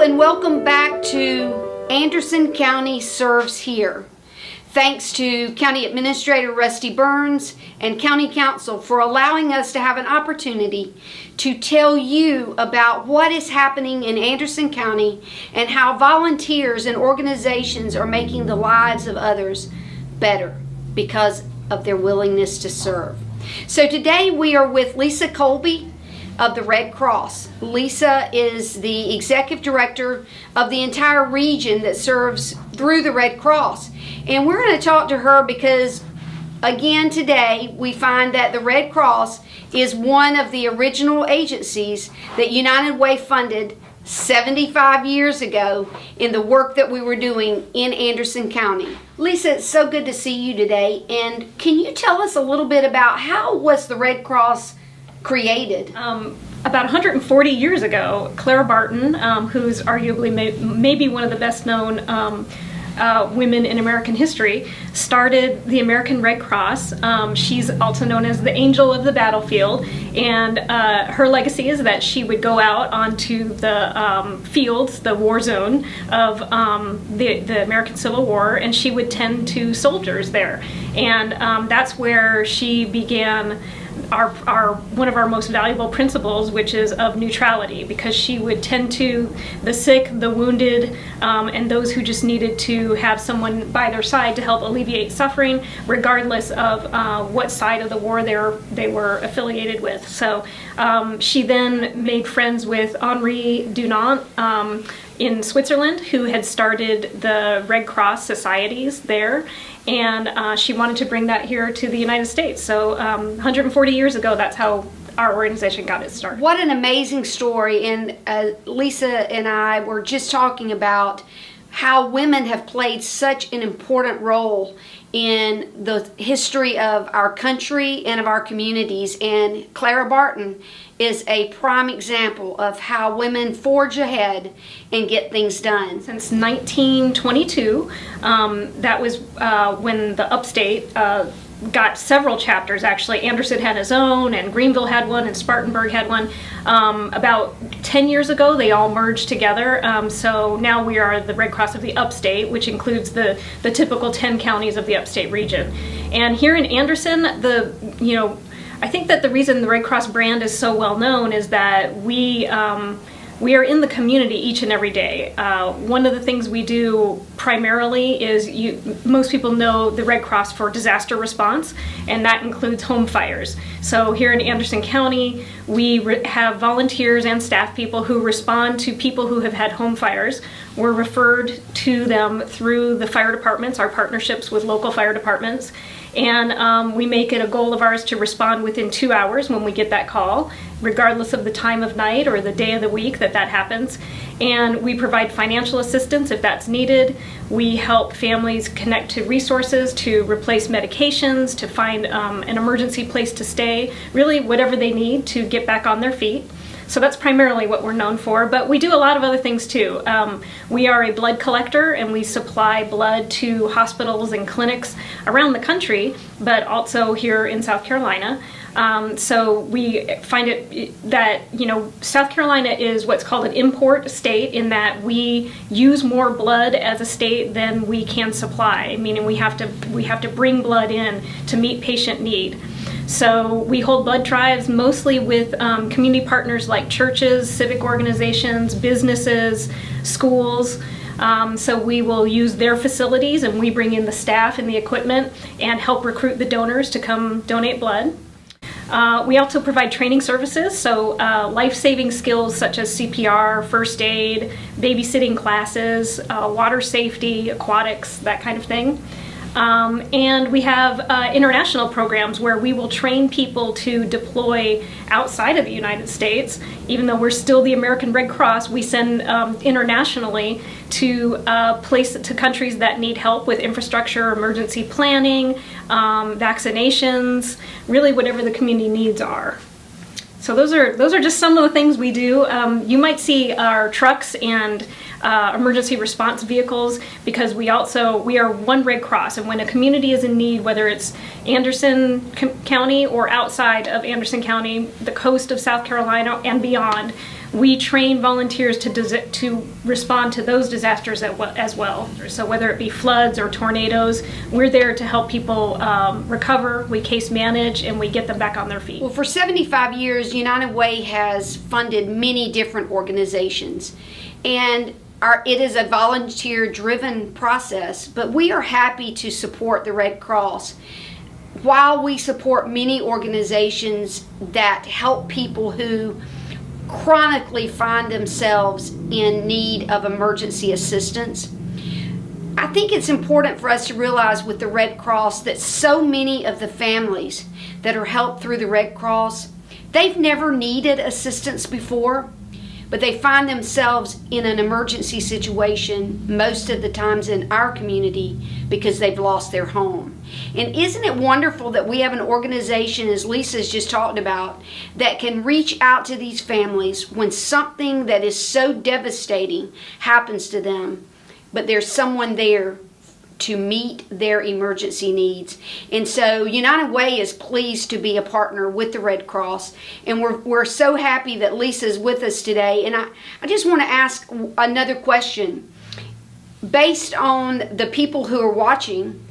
and welcome back to Anderson County Serves Here. Thanks to County Administrator Rusty Burns and County Council for allowing us to have an opportunity to tell you about what is happening in Anderson County and how volunteers and organizations are making the lives of others better because of their willingness to serve. So today we are with Lisa Colby of the Red Cross. Lisa is the executive director of the entire region that serves through the Red Cross. And we're going to talk to her because, again, today we find that the Red Cross is one of the original agencies that United Way funded 75 years ago in the work that we were doing in Anderson County. Lisa, it's so good to see you today. And can you tell us a little bit about how was the Red Cross created? About 140 years ago, Clara Barton, who's arguably maybe one of the best known women in American history, started the American Red Cross. She's also known as the Angel of the Battlefield, and her legacy is that she would go out onto the fields, the war zone of the American Civil War, and she would tend to soldiers there. And that's where she began one of our most valuable principles, which is of neutrality, because she would tend to the sick, the wounded, and those who just needed to have someone by their side to help alleviate suffering, regardless of what side of the war they were affiliated with. So she then made friends with Henri Dunant in Switzerland, who had started the Red Cross societies there, and she wanted to bring that here to the United States. So 140 years ago, that's how our organization got its start. What an amazing story. And Lisa and I were just talking about how women have played such an important role in the history of our country and of our communities. And Clara Barton is a prime example of how women forge ahead and get things done. Since 1922, that was when the Upstate got several chapters, actually. Anderson had his own, and Greenville had one, and Spartanburg had one. About 10 years ago, they all merged together. So now we are the Red Cross of the Upstate, which includes the typical 10 counties of the Upstate region. And here in Anderson, I think that the reason the Red Cross brand is so well known is that we are in the community each and every day. One of the things we do primarily is, most people know the Red Cross for disaster response, and that includes home fires. So here in Anderson County, we have volunteers and staff people who respond to people who have had home fires. We're referred to them through the fire departments, our partnerships with local fire departments. And we make it a goal of ours to respond within 2 hours when we get that call, regardless of the time of night or the day of the week that happens. And we provide financial assistance if that's needed. We help families connect to resources, to replace medications, to find an emergency place to stay, really whatever they need to get back on their feet. So that's primarily what we're known for, but we do a lot of other things too. We are a blood collector, and we supply blood to hospitals and clinics around the country, but also here in South Carolina. So we find it that, South Carolina is what's called an import state, in that we use more blood as a state than we can supply, meaning we have to bring blood in to meet patient need. So we hold blood drives mostly with community partners like churches, civic organizations, businesses, schools. So we will use their facilities, and we bring in the staff and the equipment and help recruit the donors to come donate blood. We also provide training services, so life-saving skills such as CPR, first aid, babysitting classes, water safety, aquatics, that kind of thing. And we have international programs where we will train people to deploy outside of the United States. Even though we're still the American Red Cross, we send internationally to countries that need help with infrastructure, emergency planning, vaccinations, really whatever the community needs are. So those are just some of the things we do. You might see our trucks and emergency response vehicles, because we are one Red Cross, and when a community is in need, whether it's Anderson County or outside of Anderson County, the coast of South Carolina and beyond, we train volunteers to respond to those disasters as well. So whether it be floods or tornadoes, we're there to help people recover, we case manage, and we get them back on their feet. Well, for 75 years, United Way has funded many different organizations, and it is a volunteer-driven process, but we are happy to support the Red Cross. While we support many organizations that help people who chronically find themselves in need of emergency assistance, I think it's important for us to realize with the Red Cross that so many of the families that are helped through the Red Cross, they've never needed assistance before, but they find themselves in an emergency situation most of the times in our community because they've lost their home. And isn't it wonderful that we have an organization, as Lisa's just talked about, that can reach out to these families when something that is so devastating happens to them, but there's someone there to meet their emergency needs. And so United Way is pleased to be a partner with the Red Cross, and we're so happy that Lisa's with us today. And I just want to ask another question. Based on the people who are watching,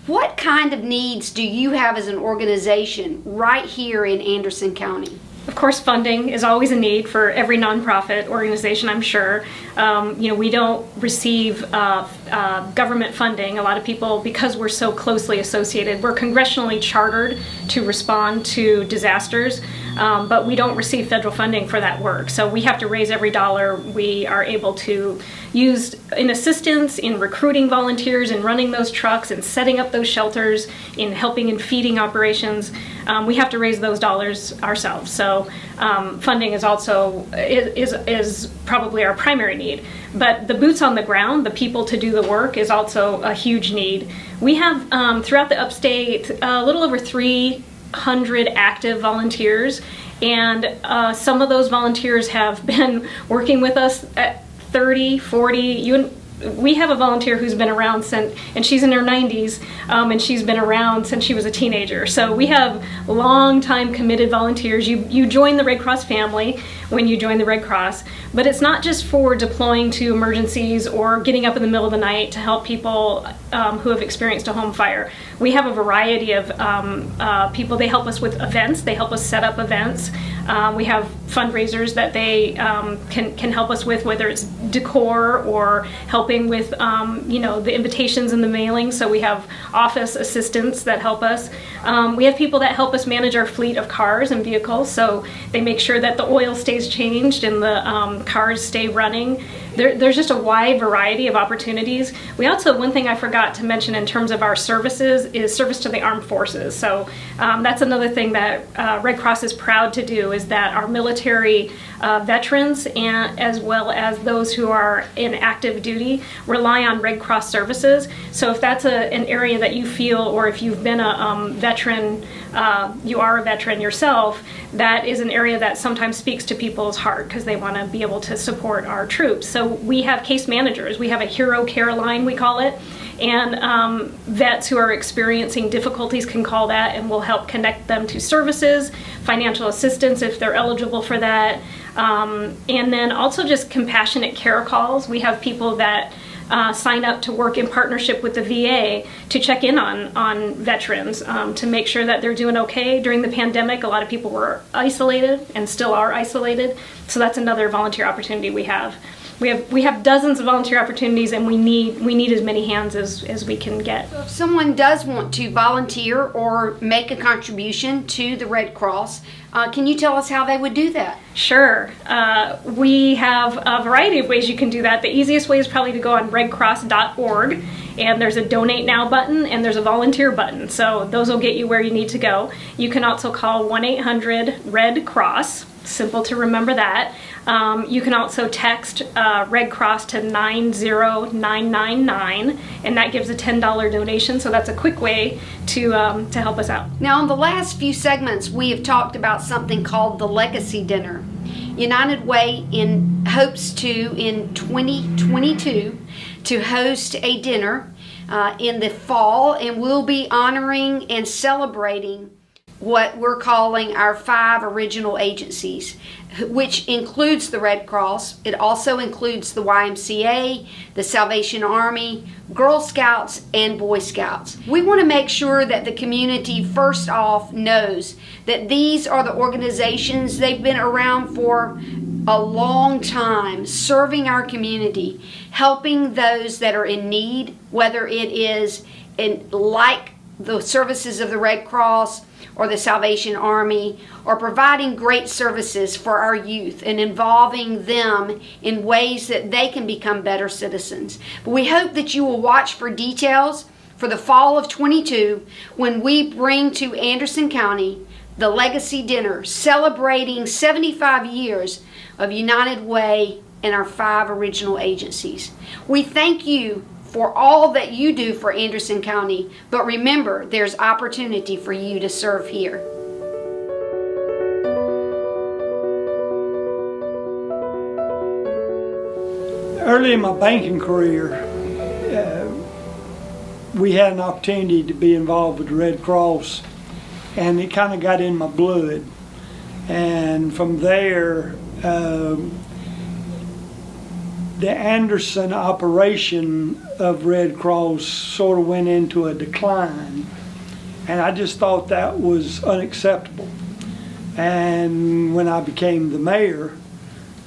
what kind of needs do you have as an organization right here in Anderson County? Of course, funding is always a need for every nonprofit organization, I'm sure. We don't receive government funding. A lot of people, because we're so closely associated, we're congressionally chartered to respond to disasters, but we don't receive federal funding for that work. So we have to raise every dollar we are able to use in assistance, in recruiting volunteers, in running those trucks, and setting up those shelters, in helping in feeding operations. We have to raise those dollars ourselves. So funding is also is probably our primary need. But the boots on the ground, the people to do the work, is also a huge need. We have throughout the Upstate a little over 300 active volunteers, and some of those volunteers have been working with us at 30, 40. We have a volunteer who's been around since, and she's in her 90s, and she's been around since she was a teenager. So we have long-time committed volunteers. You join the Red Cross family when you join the Red Cross, but it's not just for deploying to emergencies or getting up in the middle of the night to help people who have experienced a home fire. We have a variety of people. They help us with events. They help us set up events. We have fundraisers that they can help us with, whether it's decor or helping with the invitations and the mailing. So we have office assistants that help us. We have people that help us manage our fleet of cars and vehicles, so they make sure that the oil stays changed and the cars stay running. There's just a wide variety of opportunities. We also, one thing I forgot to mention in terms of our services is service to the armed forces. So that's another thing that Red Cross is proud to do, is that our military veterans, and as well as those who are in active duty, rely on Red Cross services. So if that's an area that you feel, or if you've been a veteran, you are a veteran yourself, that is an area that sometimes speaks to people's heart because they want to be able to support our troops. So we have case managers. We have a hero care line, we call it, and vets who are experiencing difficulties can call that, and we'll help connect them to services, financial assistance if they're eligible for that, and then also just compassionate care calls. We have people that sign up to work in partnership with the VA to check in on veterans, to make sure that they're doing okay. During the pandemic, a lot of people were isolated and still are isolated, so that's another volunteer opportunity we have. We have dozens of volunteer opportunities, and we need as many hands as we can get. So if someone does want to volunteer or make a contribution to the Red Cross, can you tell us how they would do that? Sure. We have a variety of ways you can do that. The easiest way is probably to go on redcross.org, and there's a donate now button and there's a volunteer button. So those will get you where you need to go. You can also call 1-800-RED-CROSS. Simple to remember that. You can also text Red Cross to 90999, and that gives a $10 donation. So that's a quick way to help us out. Now, in the last few segments, we have talked about something called the Legacy Dinner. United Way hopes to, in 2022, to host a dinner in the fall, and we'll be honoring and celebrating what we're calling our 5 original agencies, which includes the Red Cross. It also includes the YMCA, the Salvation Army, Girl Scouts, and Boy Scouts. We want to make sure that the community first off knows that these are the organizations. They've been around for a long time, serving our community, helping those that are in need, whether it is like the services of the Red Cross or the Salvation Army, or providing great services for our youth and involving them in ways that they can become better citizens. But we hope that you will watch for details for the fall of 22 when we bring to Anderson County the Legacy Dinner celebrating 75 years of United Way and our 5 original agencies. We thank you for all that you do for Anderson County, but remember, there's opportunity for you to serve here. Early in my banking career, we had an opportunity to be involved with the Red Cross, and it kind of got in my blood. And from there, the Anderson operation of Red Cross sort of went into a decline, and I just thought that was unacceptable. And when I became the mayor,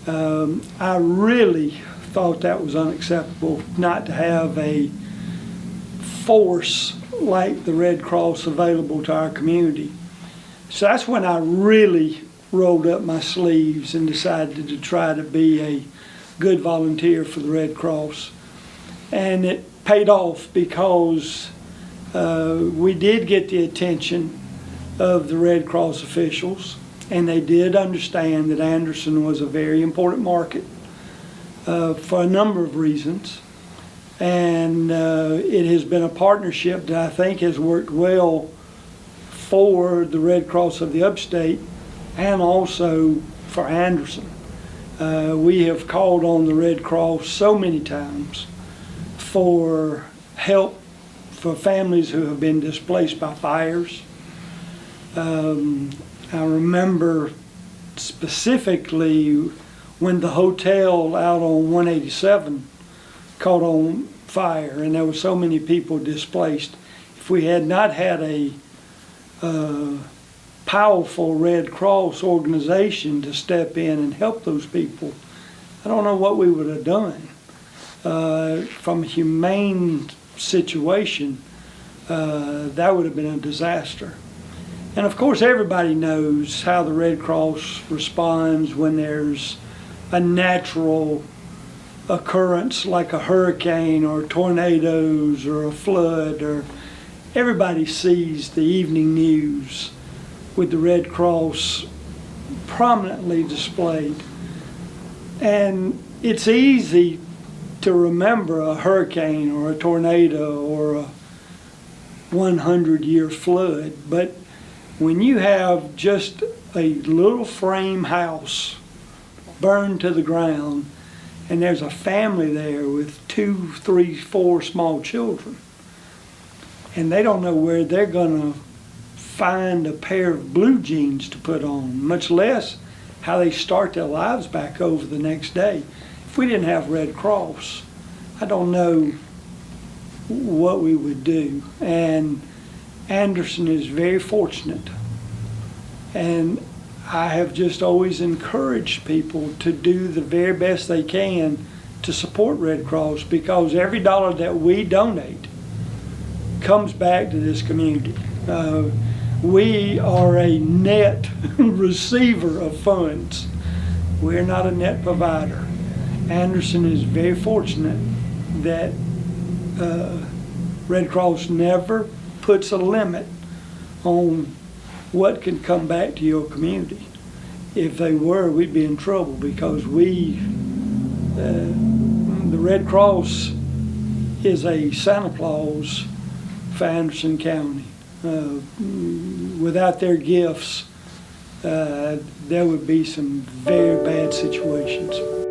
I really thought that was unacceptable, not to have a force like the Red Cross available to our community. So that's when I really rolled up my sleeves and decided to try to be a good volunteer for the Red Cross. And it paid off because we did get the attention of the Red Cross officials, and they did understand that Anderson was a very important market for a number of reasons. And it has been a partnership that I think has worked well for the Red Cross of the Upstate and also for Anderson. We have called on the Red Cross so many times for help for families who have been displaced by fires. I remember specifically when the hotel out on 187 caught on fire and there were so many people displaced. If we had not had a powerful Red Cross organization to step in and help those people, I don't know what we would have done. From a humane situation, that would have been a disaster. And of course everybody knows how the Red Cross responds when there's a natural occurrence like a hurricane or tornadoes or a flood, or everybody sees the evening news with the Red Cross prominently displayed. And it's easy to remember a hurricane or a tornado or a 100-year flood, but when you have just a little frame house burned to the ground and there's a family there with 2, 3, 4 small children, and they don't know where they're going to find a pair of blue jeans to put on, much less how they start their lives back over the next day. If we didn't have Red Cross, I don't know what we would do. And Anderson is very fortunate. And I have just always encouraged people to do the very best they can to support Red Cross, because every dollar that we donate comes back to this community. We are a net receiver of funds. We're not a net provider. Anderson is very fortunate that Red Cross never puts a limit on what can come back to your community. If they were, we'd be in trouble, because the Red Cross is a Santa Claus for Anderson County. Without their gifts, there would be some very bad situations.